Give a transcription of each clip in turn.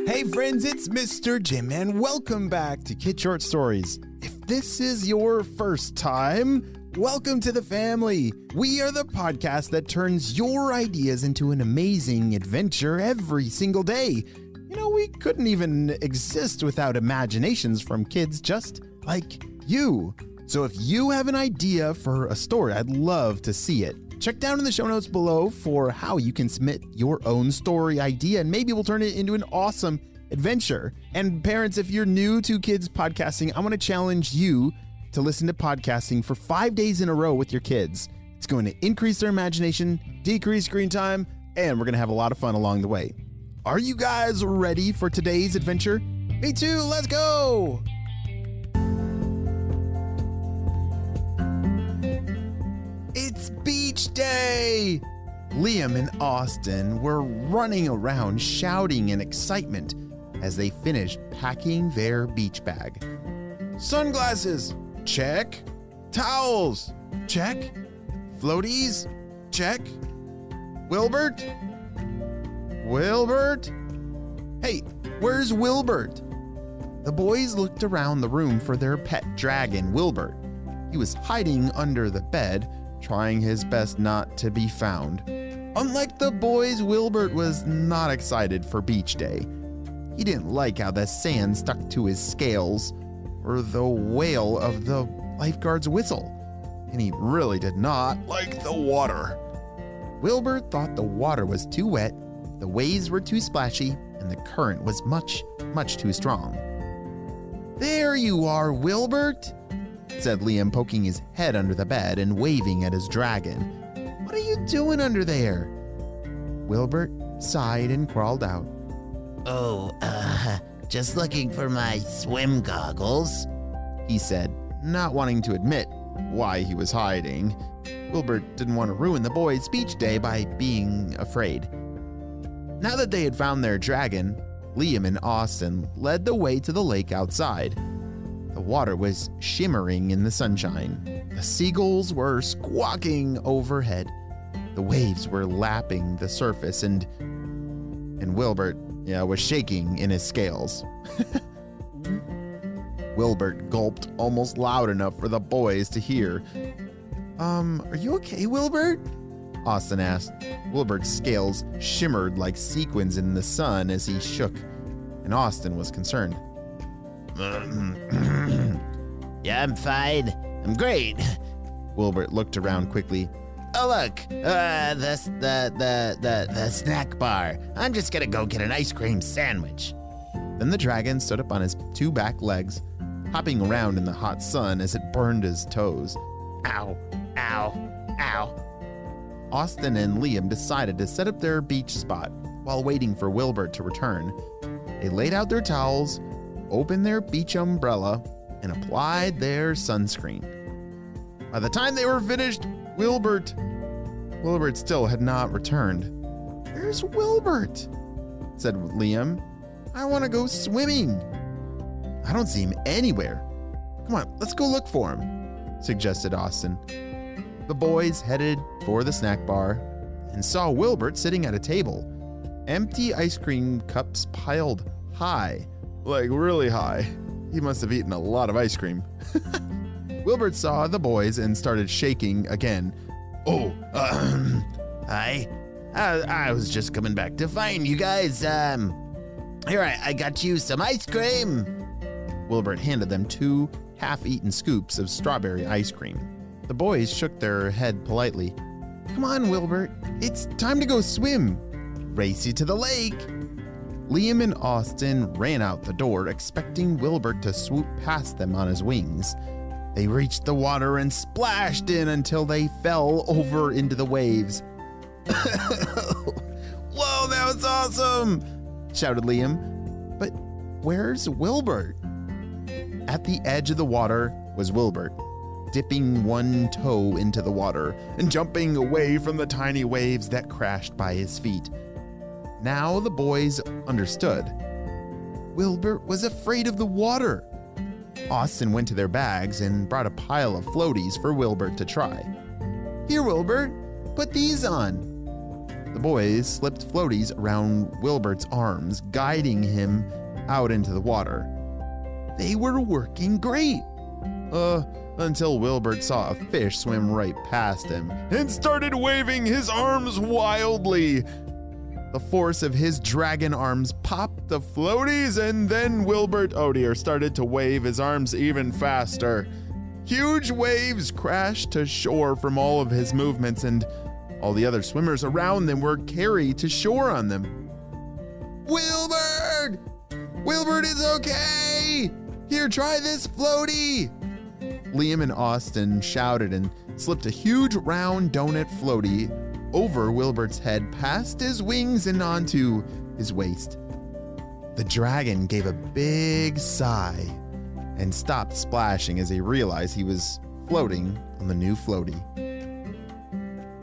Hey friends, it's Mr. Jim and welcome back to Kid Short Stories. If this is your first time, welcome to the family. We are the podcast that turns your ideas into an amazing adventure every single day. You know, we couldn't even exist without imaginations from kids just like you. So if you have an idea for a story, I'd love to see it. Check down in the show notes below for how you can submit your own story idea, and maybe we'll turn it into an awesome adventure. And parents, if you're new to kids podcasting, I want to challenge you to listen to podcasting for 5 days in a row with your kids. It's going to increase their imagination, decrease screen time, and we're going to have a lot of fun along the way. Are you guys ready for today's adventure? Me too, let's go! It's beach day! Liam and Austin were running around shouting in excitement as they finished packing their beach bag. Sunglasses, check. Towels, check. Floaties, check. Wilbert? Wilbert? Hey, where's Wilbert? The boys looked around the room for their pet dragon, Wilbert. He was hiding under the bed, trying his best not to be found. Unlike the boys, Wilbert was not excited for beach day. He didn't like how the sand stuck to his scales or the wail of the lifeguard's whistle, and he really did not like the water. Wilbert thought the water was too wet, the waves were too splashy, and the current was much, much too strong. "There you are, Wilbert," said Liam, poking his head under the bed and waving at his dragon. "What are you doing under there?" Wilbert sighed and crawled out. Just looking for my swim goggles," he said, not wanting to admit why he was hiding. Wilbert didn't want to ruin the boys' beach day by being afraid. Now that they had found their dragon, Liam and Austin led the way to the lake outside. The water was shimmering in the sunshine. The seagulls were squawking overhead. The waves were lapping the surface, and Wilbert was shaking in his scales. Wilbert gulped almost loud enough for the boys to hear. Are you okay, Wilbert?" Austin asked. Wilbert's scales shimmered like sequins in the sun as he shook, and Austin was concerned. "Yeah, I'm fine. I'm great." Wilbert looked around quickly. "Oh, look, the snack bar. I'm just gonna go get an ice cream sandwich." Then the dragon stood up on his two back legs, hopping around in the hot sun as it burned his toes. Ow, ow, ow. Austin and Liam decided to set up their beach spot while waiting for Wilbert to return. They laid out their towels, opened their beach umbrella, and applied their sunscreen. By the time they were finished, Wilbert still had not returned. "Where's Wilbert?" said Liam. "I want to go swimming." "I don't see him anywhere." "Come on, let's go look for him," suggested Austin. The boys headed for the snack bar and saw Wilbert sitting at a table. Empty ice cream cups piled high, like really high. He must have eaten a lot of ice cream. Wilbert saw the boys and started shaking again. Hi. I was just coming back to find you guys. Here, I got you some ice cream." Wilbert handed them 2 half-eaten scoops of strawberry ice cream. The boys shook their head politely. "Come on, Wilbert. It's time to go swim. Race you to the lake." Liam and Austin ran out the door, expecting Wilbert to swoop past them on his wings. They reached the water and splashed in until they fell over into the waves. "Whoa, that was awesome!" shouted Liam. "But where's Wilbert?" At the edge of the water was Wilbert, dipping one toe into the water and jumping away from the tiny waves that crashed by his feet. Now the boys understood. Wilbert was afraid of the water. Austin went to their bags and brought a pile of floaties for Wilbert to try. "Here, Wilbert, put these on." The boys slipped floaties around Wilbert's arms, guiding him out into the water. They were working great. Until Wilbert saw a fish swim right past him and started waving his arms wildly. The force of his dragon arms popped the floaties, and then Wilbert, started to wave his arms even faster. Huge waves crashed to shore from all of his movements, and all the other swimmers around them were carried to shore on them. Wilbert! Wilbert is okay! Here, try this floaty! Liam and Austin shouted and slipped a huge round donut floaty over Wilbert's head, past his wings and onto his waist. The dragon gave a big sigh and stopped splashing as he realized he was floating on the new floaty.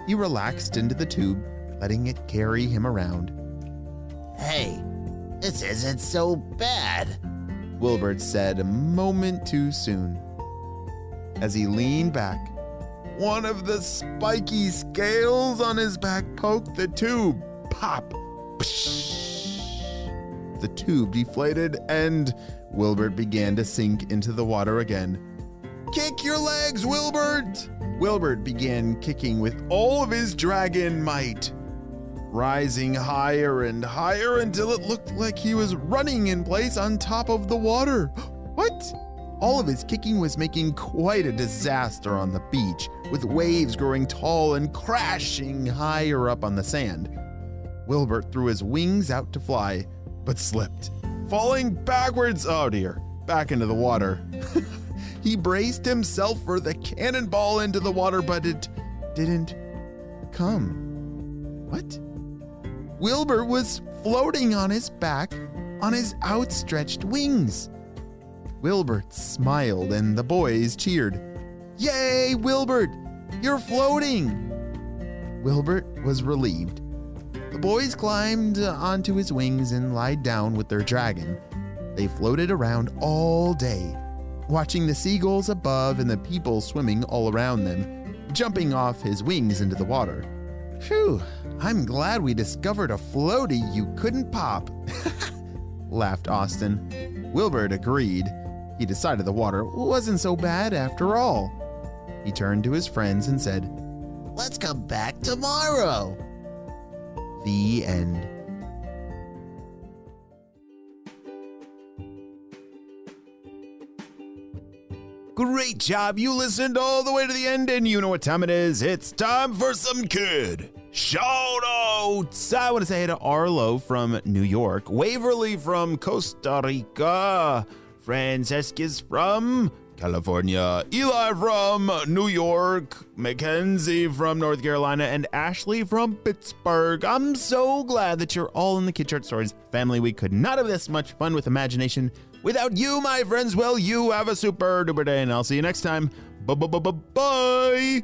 He relaxed into the tube, letting it carry him around. Hey, this isn't so bad, Wilbert said a moment too soon. As he leaned back, one of the spiky scales on his back poked the tube. Pop! Psh! The tube deflated and Wilbert began to sink into the water again. Kick your legs, Wilbert! Wilbert began kicking with all of his dragon might, rising higher and higher until it looked like he was running in place on top of the water. What? All of his kicking was making quite a disaster on the beach, with waves growing tall and crashing higher up on the sand. Wilbert threw his wings out to fly, but slipped, falling backwards, back into the water. He braced himself for the cannonball into the water, but it didn't come. What? Wilbert was floating on his back on his outstretched wings. Wilbert smiled and the boys cheered. Yay, Wilbert! You're floating! Wilbert was relieved. The boys climbed onto his wings and lied down with their dragon. They floated around all day, watching the seagulls above and the people swimming all around them, jumping off his wings into the water. Phew, I'm glad we discovered a floaty you couldn't pop, laughed Austin. Wilbert agreed. He decided the water wasn't so bad after all. He turned to his friends and said, let's come back tomorrow. The end. Great job. You listened all the way to the end, and you know what time it is. It's time for some kid shout-outs. I want to say hey to Arlo from New York, Waverly from Costa Rica, Francesca's from California, Eli from New York, Mackenzie from North Carolina, and Ashley from Pittsburgh. I'm so glad that you're all in the Kid Short Stories family. We could not have this much fun with imagination without you, my friends. Well, you have a super duper day, and I'll see you next time. Bye.